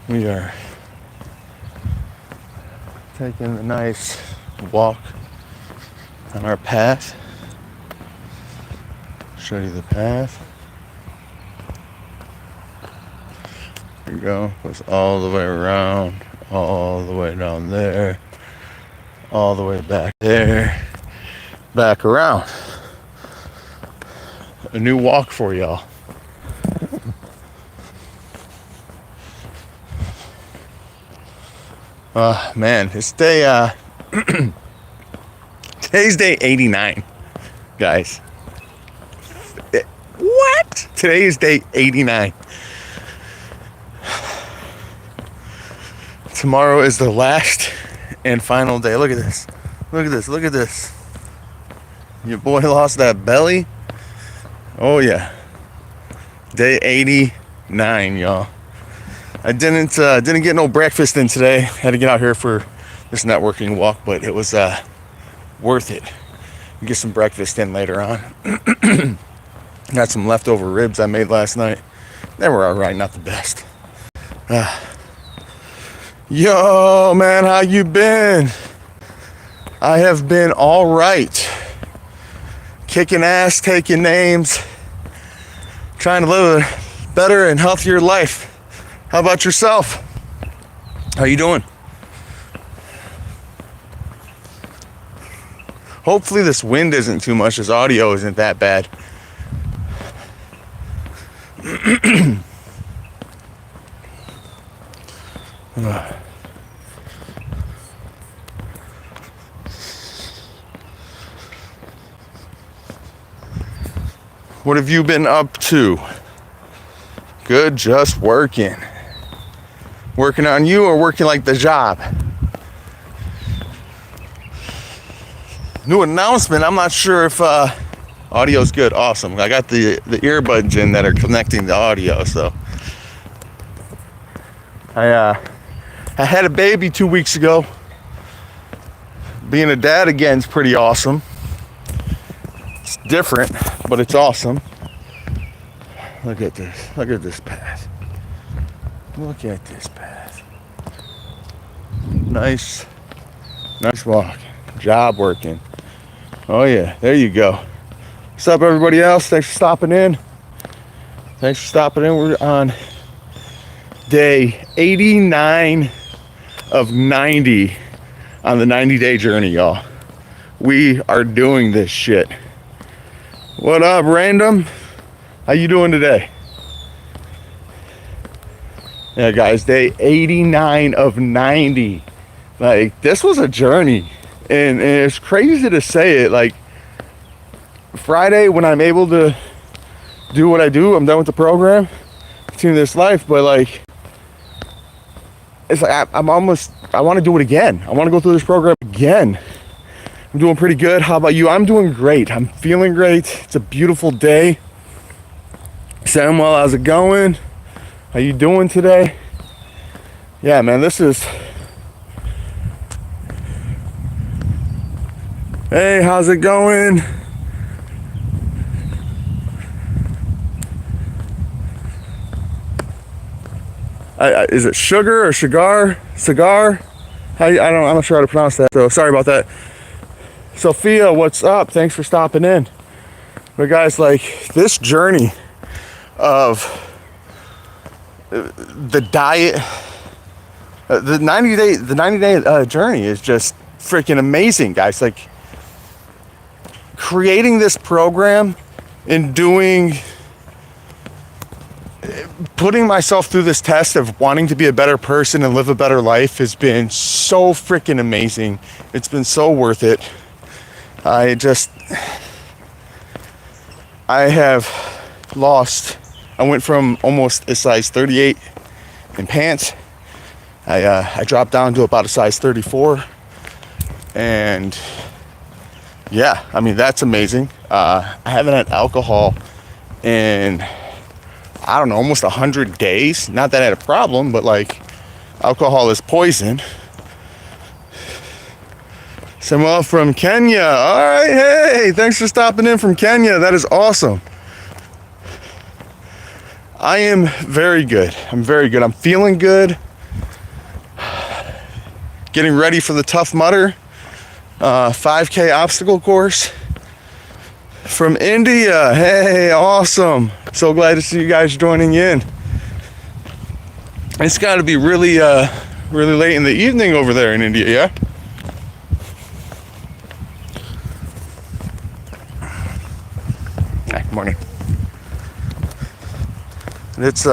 We are taking a nice walk on our path. Show you the path. There you go. Goes all the way around, all the way down there, all the way back there, back around. A new walk for y'all. Man, it's today's day 89, guys. What? Today is day 89. Tomorrow is the last and final day. Look at this. Look at this. Look at this. Your boy lost that belly. Oh yeah. Day 89, y'all. I didn't get no breakfast in today. Had to get out here for this networking walk, but it was worth it. Get some breakfast in later on. Got some leftover ribs I made last night. They were all right, not the best. Yo, man, how you been? I have been all right. Kicking ass, taking names, trying to live a better and healthier life. How about yourself? How you doing? Hopefully this wind isn't too much. This audio isn't that bad. What have you been up to? Good, just working. Working on you or working like the job? New announcement. I'm not sure if audio's good. Awesome. I got the earbuds in that are connecting the audio. So I had a baby 2 weeks ago. Being a dad again is pretty awesome. It's different, but it's awesome. Look at this. Look at this path. Look at this path. Nice walk. Job working. Oh yeah, there you go. What's up, everybody else? Thanks for stopping in. We're on day 89 of 90 on the 90-day journey, y'all. We are doing this shit. What up, random? How you doing today? Yeah, guys, day 89 of 90. Like, this was a journey. And it's crazy to say it. Like, Friday, when I'm able to do what I do, I'm done with the program, continue this life. But, like, it's like I want to do it again. I want to go through this program again. I'm doing pretty good. How about you? I'm doing great. I'm feeling great. It's a beautiful day. Samuel, how's it going? How you doing today? Yeah, man, this is... Hey, how's it going? Is it sugar or cigar? Cigar? I'm not sure how to pronounce that, so sorry about that. Sophia, what's up? Thanks for stopping in. But guys, like, this journey of the diet, the 90-day journey is just freaking amazing, guys. Like, creating this program and putting myself through this test of wanting to be a better person and live a better life has been so freaking amazing. It's been so worth it. I went from almost a size 38 in pants. I dropped down to about a size 34. And yeah, I mean, that's amazing. I haven't had alcohol in, I don't know, almost 100 days. Not that I had a problem, but like, alcohol is poison. Samuel from Kenya. All right, hey, thanks for stopping in from Kenya. That is awesome. I am very good. I'm very good. I'm feeling good. getting ready for the Tough Mudder 5K obstacle course from India. Hey, awesome. So glad to see you guys joining in. It's got to be really late in the evening over there in India, yeah? Hi, good morning. It's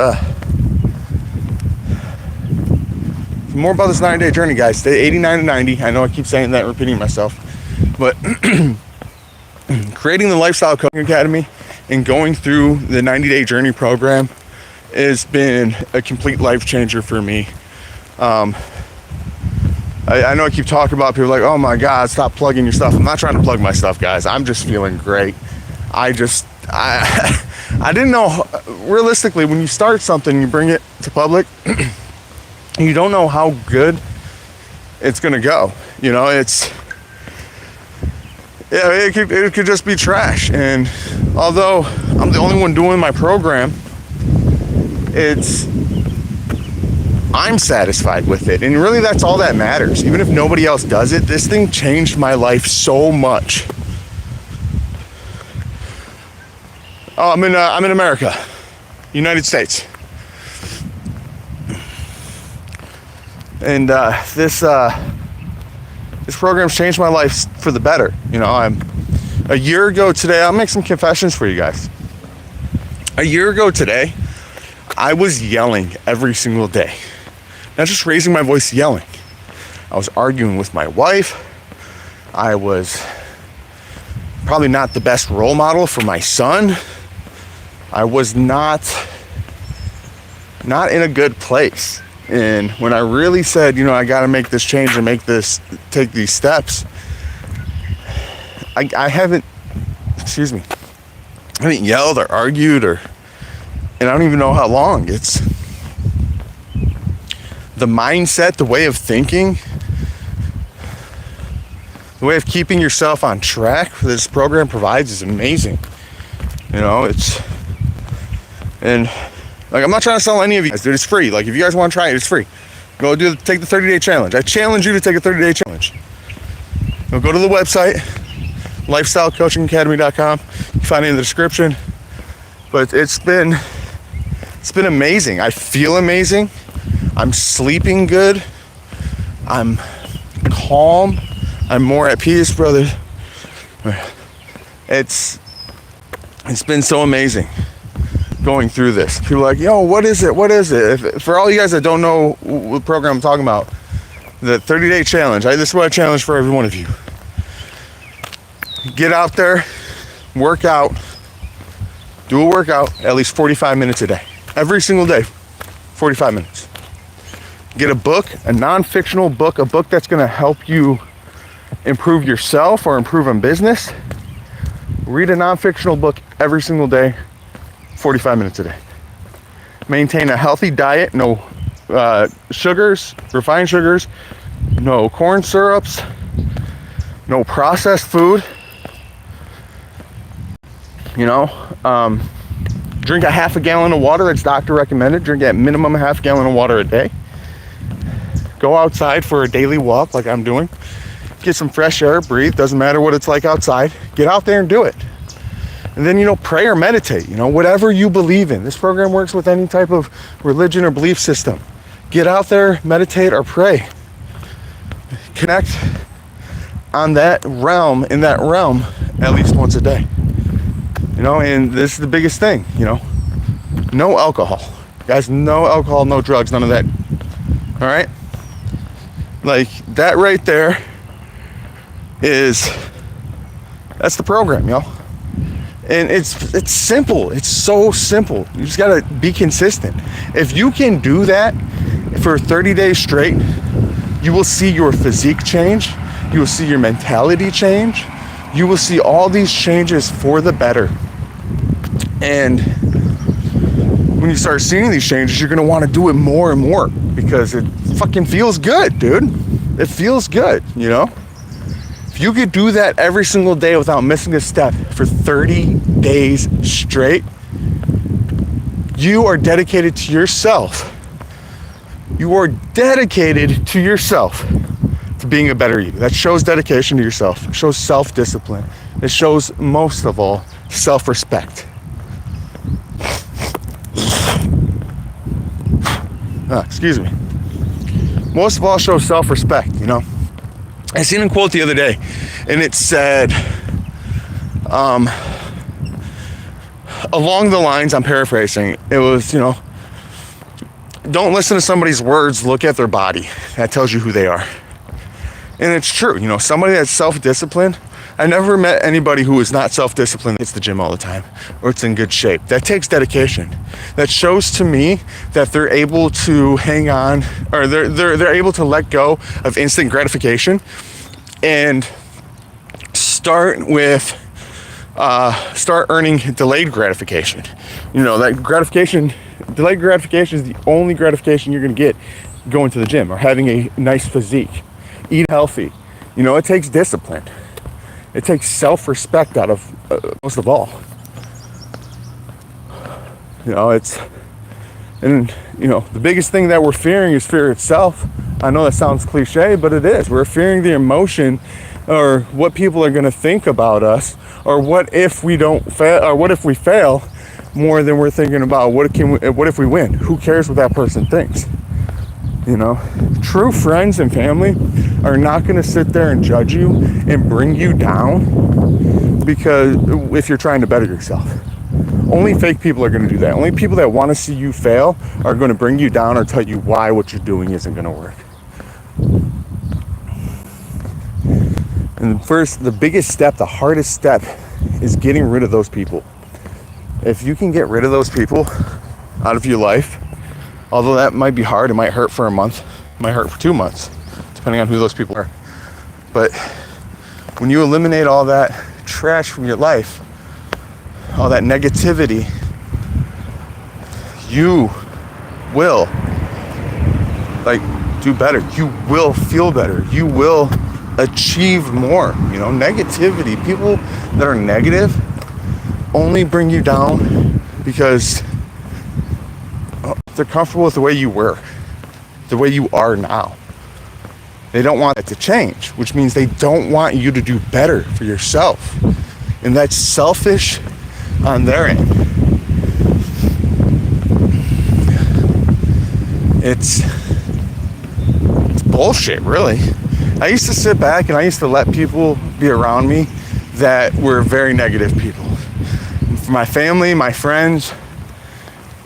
more about this 9-day journey, guys. Day 89 to 90. I know I keep saying that, repeating myself, but creating the Lifestyle Coaching Academy and going through the 90-day journey program has been a complete life changer for me. I know I keep talking about people like, oh my God, stop plugging your stuff. I'm not trying to plug my stuff, guys. I'm just feeling great. I didn't know, realistically, when you start something, you bring it to public, you don't know how good it's gonna go. You know, it could just be trash. And although I'm the only one doing my program, I'm satisfied with it. And really, that's all that matters. Even if nobody else does it, this thing changed my life so much. Oh, I'm in America, United States. And this program's changed my life for the better. You know, a year ago today, I'll make some confessions for you guys. A year ago today, I was yelling every single day. Not just raising my voice, yelling. I was arguing with my wife. I was probably not the best role model for my son. I was not in a good place. And when I really said, you know, I got to make this change and take these steps, I haven't yelled or argued and I don't even know how long. It's the mindset, the way of thinking, the way of keeping yourself on track this program provides is amazing. You know, and like, I'm not trying to sell any of you guys, dude. It's free. Like, if you guys want to try it, it's free. Take the 30-day challenge. I challenge you to take a 30-day challenge. Go to the website, lifestylecoachingacademy.com. You can find it in the description. But it's been amazing. I feel amazing. I'm sleeping good. I'm calm. I'm more at peace, brother. It's been so amazing going through this. People are like, yo, what is it? For all you guys that don't know what program I'm talking about, the 30-day challenge, this is what I challenge for every one of you. Get out there, work out, do a workout at least 45 minutes a day. Every single day, 45 minutes. Get a book, a non-fictional book, a book that's gonna help you improve yourself or improve in business. Read a non-fictional book every single day, 45 minutes a day. Maintain a healthy diet, no sugars, refined sugars, no corn syrups, no processed food. You know, drink a half a gallon of water that's doctor recommended. Drink at minimum a half gallon of water a day. Go outside for a daily walk like I'm doing. Get some fresh air, breathe. Doesn't matter what it's like outside. Get out there and do it. And then, you know, pray or meditate, you know, whatever you believe in. This program works with any type of religion or belief system. Get out there, meditate or pray. Connect in that realm at least once a day. You know, and this is the biggest thing, you know, no alcohol. Guys, no alcohol, no drugs, none of that. All right? Like, that right there that's the program, y'all. And it's simple. It's so simple. You just gotta be consistent. If you can do that for 30 days straight, you will see your physique change. You will see your mentality change. You will see all these changes for the better. And when you start seeing these changes, you're gonna want to do it more and more because it fucking feels good, dude. It feels good, you know? If you could do that every single day without missing a step for 30 days straight, you are dedicated to yourself. You are dedicated to yourself. to being a better you. That shows dedication to yourself. It shows self-discipline. It shows, most of all, self-respect. Excuse me. Most of all, shows self-respect, you know. I seen a quote the other day, and it said, along the lines, I'm paraphrasing, it was, you know, don't listen to somebody's words, look at their body. That tells you who they are. And it's true, you know, somebody that's self-disciplined, I never met anybody who is not self-disciplined that hits the gym all the time or it's in good shape. That takes dedication. That shows to me that they're able to hang on, or they're able to let go of instant gratification and start earning delayed gratification. You know, that gratification, delayed gratification is the only gratification you're going to get going to the gym or having a nice physique. Eat healthy. You know, it takes discipline. It takes self-respect out of most of all. You know, and you know, the biggest thing that we're fearing is fear itself. I know that sounds cliche, but it is. We're fearing the emotion or what people are going to think about us, or what if we don't fail, or what if we fail, more than we're thinking about what if we win? Who cares what that person thinks? You know, true friends and family are not going to sit there and judge you and bring you down because if you're trying to better yourself. Only fake people are going to do that. Only people that want to see you fail are going to bring you down or tell you why what you're doing isn't going to work. And first, the biggest step, the hardest step, is getting rid of those people. If you can get rid of those people out of your life, although that might be hard, it might hurt for a month, it might hurt for 2 months, depending on who those people are. But when you eliminate all that trash from your life, all that negativity, you will do better. You will feel better. You will achieve more. You know, negativity, people that are negative only bring you down because they're comfortable with the way you were, the way you are now. They don't want it to change, which means they don't want you to do better for yourself. And that's selfish on their end. It's bullshit, really. I used to sit back and I used to let people be around me that were very negative people. For my family, my friends,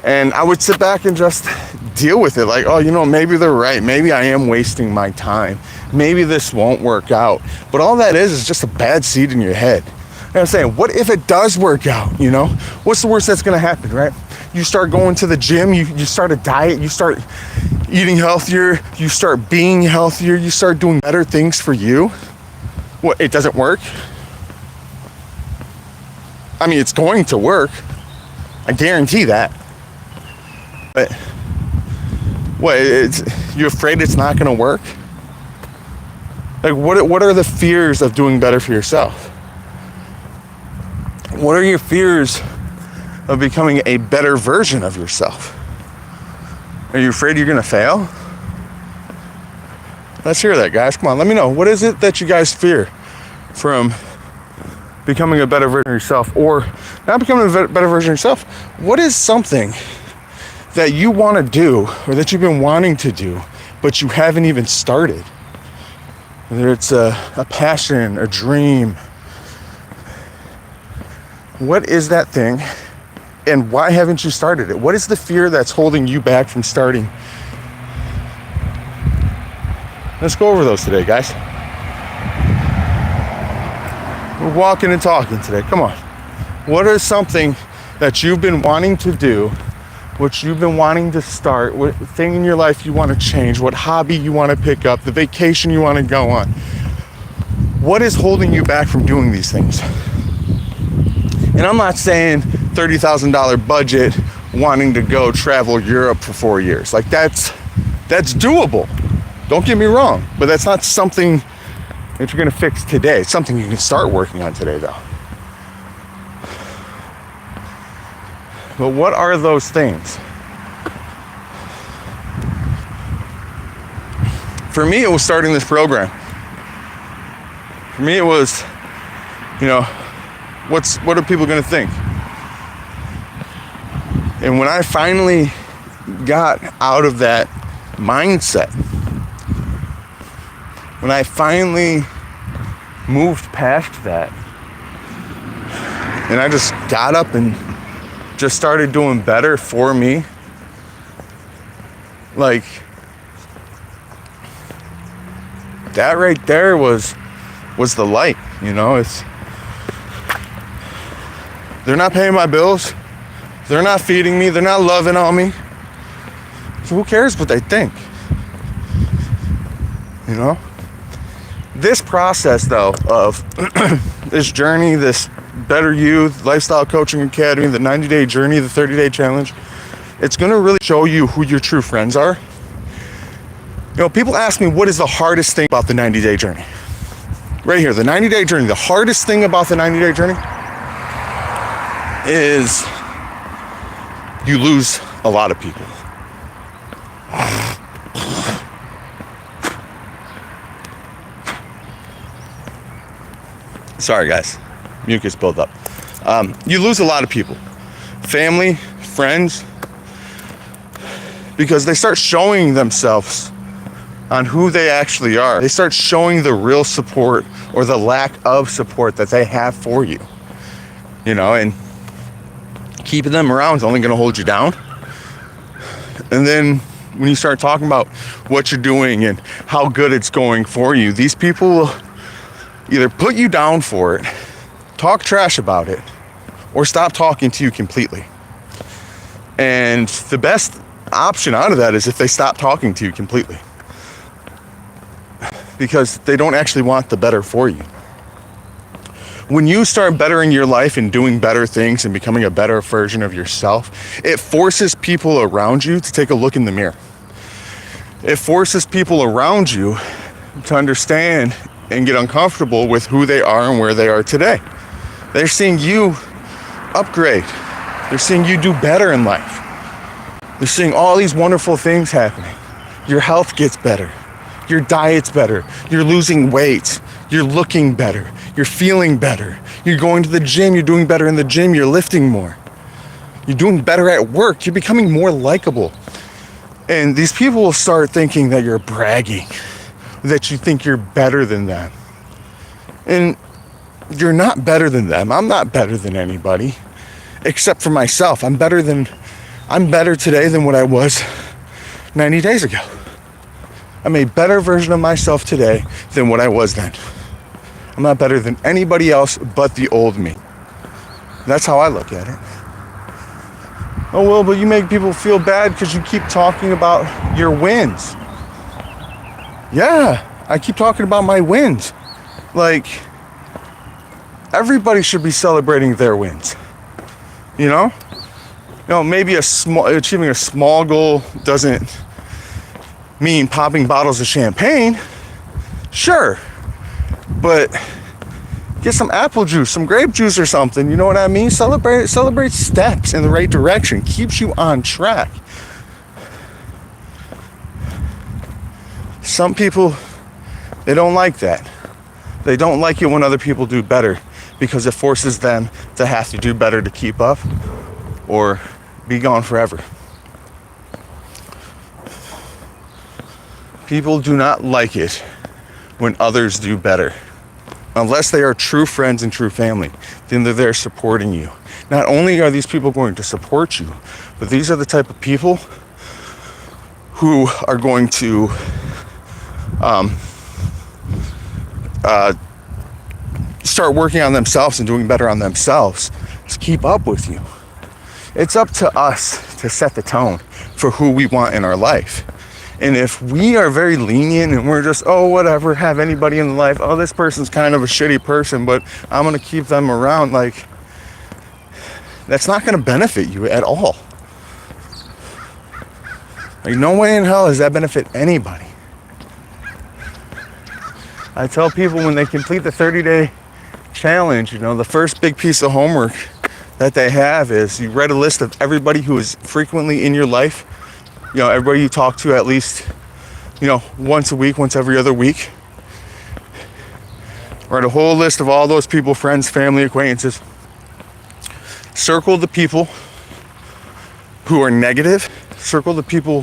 and I would sit back and just deal with it. Like, oh, you know, maybe they're right. Maybe I am wasting my time. Maybe this won't work out. But all that is just a bad seed in your head. And I'm saying, what if it does work out, you know? What's the worst that's gonna happen, right? You start going to the gym, you start a diet, you start eating healthier, you start being healthier, you start doing better things for you. What, it doesn't work? I mean, it's going to work. I guarantee that. But what, you afraid it's not gonna work? Like, what are the fears of doing better for yourself? What are your fears of becoming a better version of yourself? Are you afraid you're gonna fail? Let's hear that, guys. Come on, let me know. What is it that you guys fear from becoming a better version of yourself, or not becoming a better version of yourself? What is something that you want to do, or that you've been wanting to do, but you haven't even started? Whether it's a passion, a dream. What is that thing, and why haven't you started it? What is the fear that's holding you back from starting? Let's go over those today, guys. We're walking and talking today. Come on. What is something that you've been wanting to do, what you've been wanting to start, what thing in your life you want to change, what hobby you want to pick up, the vacation you want to go on? What is holding you back from doing these things? And I'm not saying $30,000 budget wanting to go travel Europe for 4 years. Like, that's doable. Don't get me wrong, but that's not something that you're gonna fix today. It's something you can start working on today, though. But what are those things? For me, it was starting this program. For me, it was, what are people going to think? And when I finally got out of that mindset, when I finally moved past that, and I just got up and just started doing better for me, like, that right there was the light, they're not paying my bills, they're not feeding me, they're not loving on me, so who cares what they think? This process, though, of this journey, this Better You Lifestyle Coaching Academy, the 90-day journey, the 30-day challenge, it's going to really show you who your true friends are. People ask me, what is the hardest thing about the 90-day journey? Right here, the 90-day journey. The hardest thing about the 90-day journey is you lose a lot of people. Sorry, guys. Mucus buildup. You lose a lot of people. Family, friends, because they start showing themselves on who they actually are. They start showing the real support or the lack of support that they have for you. And keeping them around is only going to hold you down. And then when you start talking about what you're doing and how good it's going for you, these people will either put you down for it, talk trash about it, or stop talking to you completely. And the best option out of that is if they stop talking to you completely, because they don't actually want the better for you. When you start bettering your life and doing better things and becoming a better version of yourself, it forces people around you to take a look in the mirror. It forces people around you to understand and get uncomfortable with who they are and where they are today. They're seeing you upgrade. They're seeing you do better in life. They're seeing all these wonderful things happening. Your health gets better. Your diet's better. You're losing weight. You're looking better. You're feeling better. You're going to the gym. You're doing better in the gym. You're lifting more. You're doing better at work. You're becoming more likable. And these people will start thinking that you're bragging, that you think you're better than them. And you're not better than them. I'm not better than anybody, except for myself. I'm better today than what I was 90 days ago. I'm a better version of myself today than what I was then. I'm not better than anybody else but the old me. That's how I look at it. Oh, well, but you make people feel bad because you keep talking about your wins. Yeah, I keep talking about my wins. Like, everybody should be celebrating their wins. Maybe achieving a small goal doesn't mean popping bottles of champagne. Sure. But get some apple juice, some grape juice or something, you know what I mean? Celebrate steps in the right direction. Keeps you on track. Some people, they don't like that. They don't like it when other people do better because it forces them to have to do better to keep up or be gone forever. People do not like it when others do better. Unless they are true friends and true family, then they're there supporting you. Not only are these people going to support you, but these are the type of people who are going to start working on themselves and doing better on themselves to keep up with you. It's up to us to set the tone for who we want in our life. And if we are very lenient and we're just, oh, whatever, have anybody in life, oh, this person's kind of a shitty person, but I'm going to keep them around, like, that's not going to benefit you at all. Like, no way in hell does that benefit anybody. I tell people when they complete the 30-day challenge, the first big piece of homework that they have is you write a list of everybody who is frequently in your life. Everybody you talk to at least, once a week, once every other week. Write a whole list of all those people, friends, family, acquaintances. Circle the people who are negative. Circle the people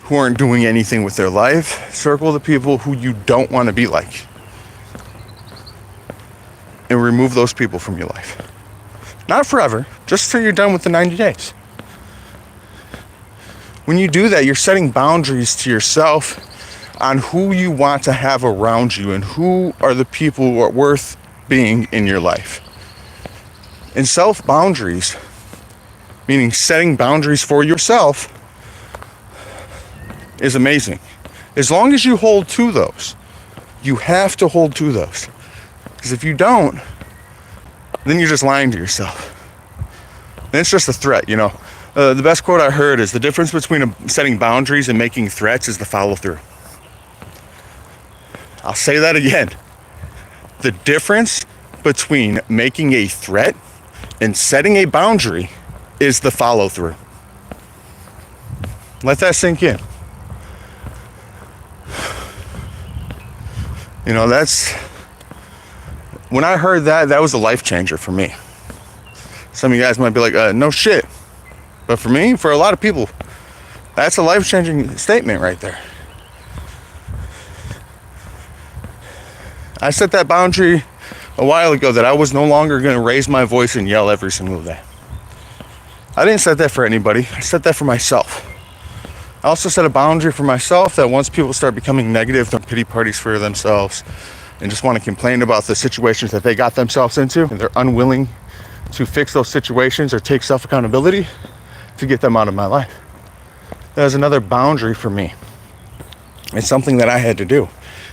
who aren't doing anything with their life. Circle the people who you don't want to be like. And remove those people from your life. Not forever, just till you're done with the 90 days. When you do that, you're setting boundaries to yourself on who you want to have around you and who are the people who are worth being in your life. And self-boundaries, meaning setting boundaries for yourself, is amazing. As long as you hold to those, you have to hold to those. Because if you don't, then you're just lying to yourself. And it's just a threat, you know. The best quote I heard is, the difference between setting boundaries and making threats is the follow through. I'll say that again. The difference between making a threat and setting a boundary is the follow through. Let that sink in. You know, when I heard that, that was a life changer for me. Some of you guys might be like, no shit. But for me, for a lot of people, that's a life-changing statement right there. I set that boundary a while ago that I was no longer going to raise my voice and yell every single day. I didn't set that for anybody. I set that for myself. I also set a boundary for myself that once people start becoming negative, they're pity parties for themselves and just want to complain about the situations that they got themselves into, and they're unwilling to fix those situations or take self-accountability to get them out of my life. That was another boundary for me. It's something that I had to do.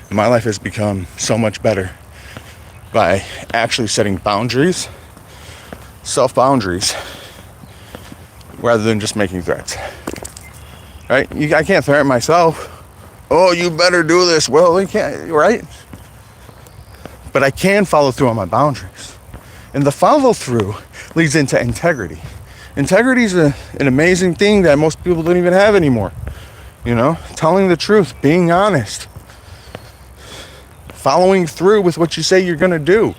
My life has become so much better by actually setting boundaries, self-boundaries, rather than just making threats. Right? I can't threaten myself. Oh, you better do this. Well, you can't, right? But I can follow through on my boundaries. And the follow through leads into integrity. Integrity is an amazing thing that most people don't even have anymore. You know, telling the truth, being honest, following through with what you say you're going to do.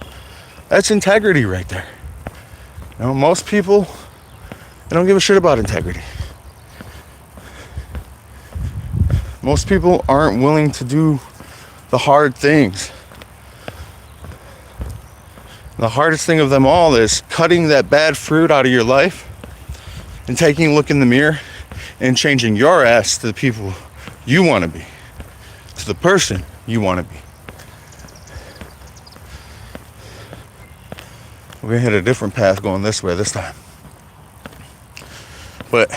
That's integrity right there. You know, most people, they don't give a shit about integrity. Most people aren't willing to do the hard things. The hardest thing of them all is cutting that bad fruit out of your life and taking a look in the mirror and changing your ass to the people you want to be, to the person you want to be. We're going to hit a different path going this way this time. But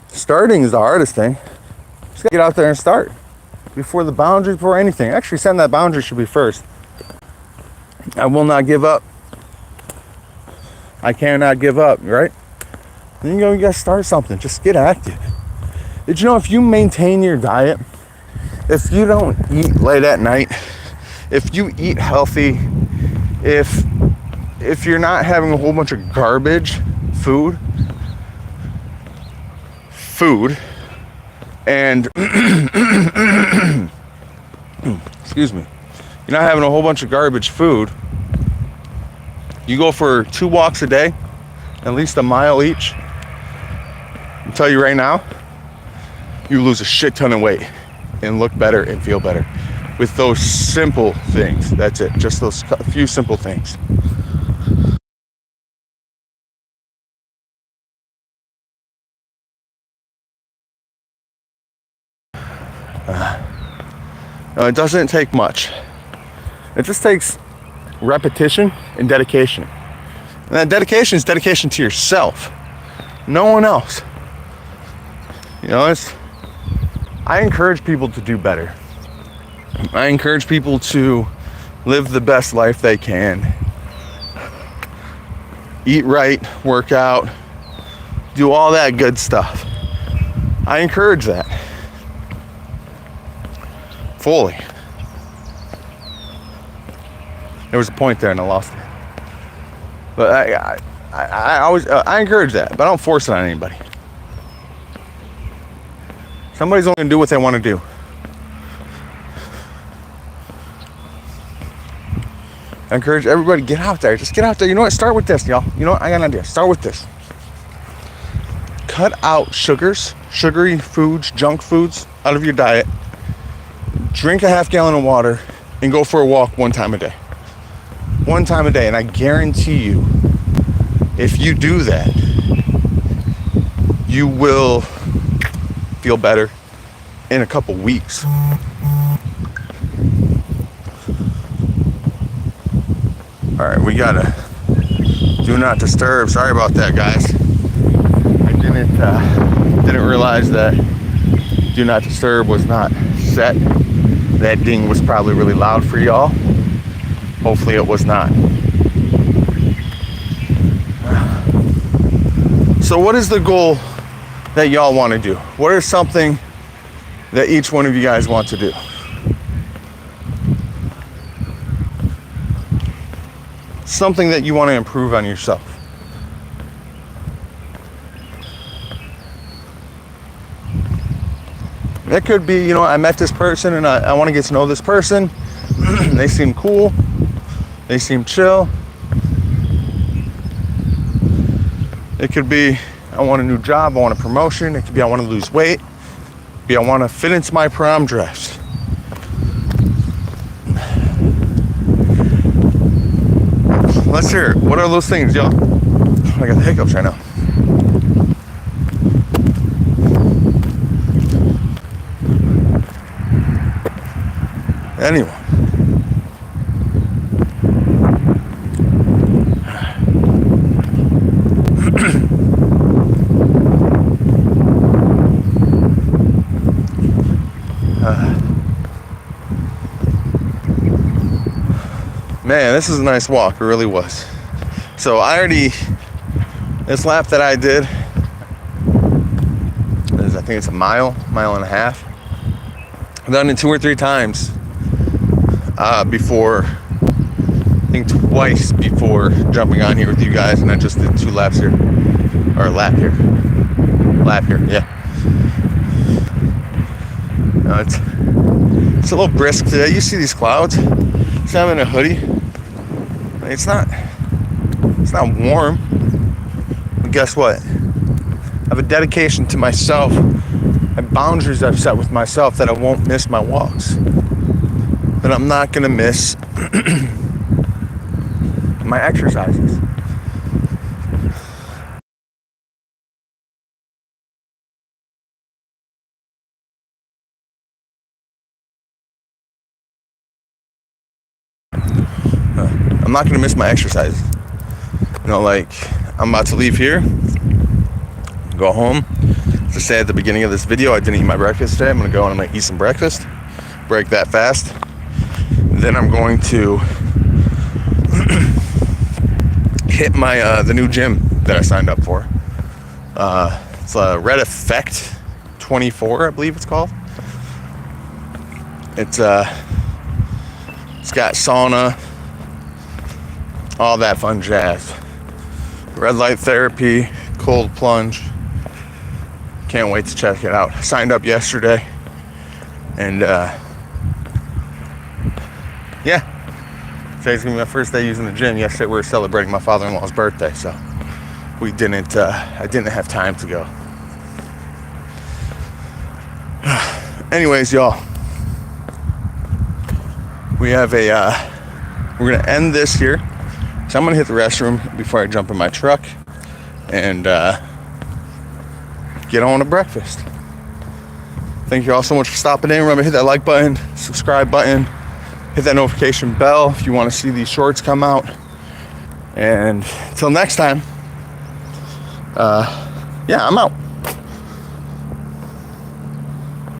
starting is the hardest thing. Just gotta get out there and start. Before the boundary, before anything. Actually, setting that boundary should be first. I will not give up. I cannot give up, right? Then you gotta start something. Just get active. Did you know if you maintain your diet, if you don't eat late at night, if you eat healthy, if you're not having a whole bunch of garbage food, and excuse me, you're not having a whole bunch of garbage food, you go for 2 walks a day, at least a mile each, I'll tell you right now, you lose a shit ton of weight and look better and feel better with those simple things. That's it, just those few simple things. No, it doesn't take much. It just takes repetition and dedication. And that dedication is dedication to yourself. No one else. You know, I encourage people to do better. I encourage people to live the best life they can. Eat right, work out, do all that good stuff. I encourage that. Fully. There was a point there and I lost it. But I always I encourage that, but I don't force it on anybody. Somebody's only gonna do what they want to do. I encourage everybody, get out there. Just get out there. You know what? Start with this, y'all. You know what? I got an idea. Start with this. Cut out sugary foods, junk foods out of your diet. Drink a half gallon of water and go for a walk one time a day. One time a day. And I guarantee you, if you do that, you will feel better in a couple weeks. All right, we gotta do not disturb. Sorry about that, guys. I didn't realize that do not disturb was not set. That ding was probably really loud for y'all. Hopefully it was not. So what is the goal that y'all want to do? What is something that each one of you guys want to do? Something that you want to improve on yourself. It could be, you know, I met this person and I want to get to know this person. They seem cool. They seem chill. It could be, I want a new job. I want a promotion. It could be, I want to lose weight. It could be, I want to fit into my prom dress. Let's hear it. What are those things, y'all? I got the hiccups right now. Anyway. Man, this is a nice walk. It really was. So this lap that I did is, I think it's a mile and a half. I've done it 2 or 3 times before, I think twice before jumping on here with you guys, and I just did 2 laps here, or a lap here, yeah. It's a little brisk today. You see these clouds? So I'm in a hoodie. It's not warm, but guess what? I have a dedication to myself and boundaries I've set with myself that I won't miss my walks. That I'm not gonna miss my exercises. I'm not gonna miss my exercises. You know, like, I'm about to leave here, go home. As I said at the beginning of this video, I didn't eat my breakfast today. I'm gonna go and I'm gonna eat some breakfast, break that fast. Then I'm going to hit my the new gym that I signed up for. It's a Red Effect 24, I believe it's called. It's got sauna, all that fun jazz. Red light therapy, cold plunge. Can't wait to check it out. Signed up yesterday, and yeah, today's gonna be my first day using the gym. Yesterday we were celebrating my father-in-law's birthday, so I didn't have time to go. Anyways, y'all, we have we're gonna end this here. So I'm gonna hit the restroom before I jump in my truck and get on to breakfast. Thank you all so much for stopping in. Remember, hit that like button, subscribe button, hit that notification bell if you want to see these shorts come out. And until next time, yeah, I'm out.